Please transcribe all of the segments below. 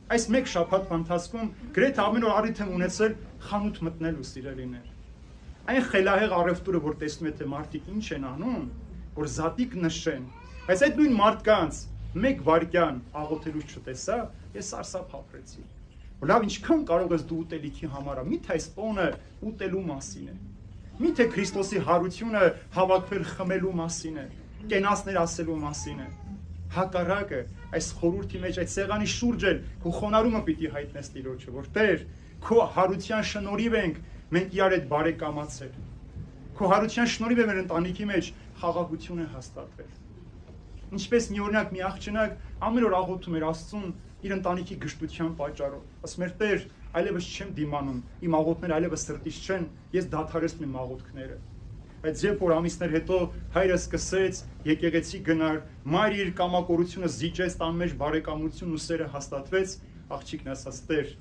Այս մեկ շաբաթվա ընթացքում գրեթե ամեն օր առիթ եմ ունեցել խանութ մտնելու սիրելիներ։ Այն խելահեղ առևտուրը, որ տեսնում եք, թե մարդիկ ինչ են անում, որ զատիկ նշեն, բայց այդ նույն մարդկանց մեկ վայրկյան աղոթելուց չտեսա, ես սարսափ ապրեցի։ Լավ, ինչքան կարող ես դու ուտելիքի համար, միթե այս տոնը ուտելու մասին է։ Միթե Քրիստոսի հարությունը հավաքվել խմելու մասին է, կենացներ ասելու մասին է։ Հակառակը այս խորհրդի մեջ այդ սեղանի շուրջ էլ քո խոնարհումը պիտի հայտնես Տիրոջը, որ Տեր, քո հարության շնորհիվ ենք մենք իրար հետ բարեկամացել։ Քո հարության շնորհիվ է մեր ընտանիքի մեջ խաղաղություն է հաստատվել։ Ինչպես մի օրինակ մի աղջնակ ամեն օր աղոթում էր Աստծուն իր ընտանիքի գժտության պատճառով։ Ասում էր Տեր, այլևս չեմ դիմանում, իմ աղոթները այլևս սրտից չեն, ես դադարեցնում եմ աղոթքները։ Բայց երբ որ ամիսներ հետո հայրը սկսեց եկեղեցի գնար, մայրը իր կամակորությունը զիջեց, տան մեջ բարեկամություն ու սերը հաստատվեց, աղջիկն ասաց Տեր,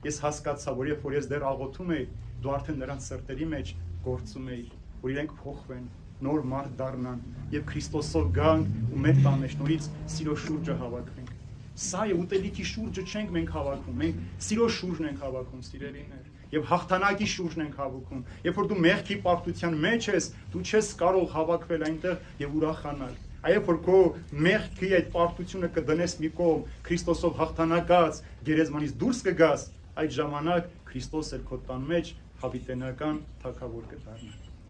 ես հասկացա, որ երբ որ ես դեռ աղոթում էի, դու արդեն նրանց սրտերի մեջ գործում էիր, որ իրենք փոխվեն, նոր մարդ դառնան եւ Քրիստոսով գանք ու մեր տան մեջ նորից սիրո շուրջը հավաքվենք։ Սա է ուտելիքի շուրջը չենք մենք հավաքում, մենք սիրո շուրջն ենք հավաքում, սիրելիներ, եւ հաղթանակի շուրջն ենք հավաքում։ Երբ որ դու մեղքի պարտության մեջ ես, դու չես կարող հավաքվել այնտեղ եւ ուրախանալ։ Այո, որ քո մեղքի այդ պարտությունը կդնես մի կողմ, Քրիստոսով հաղթանակած գերեզմանից դուրս կգաս, այդ ժամանակ Քրիստոսը քո տան մեջ հավիտենական թագավոր կդառնա։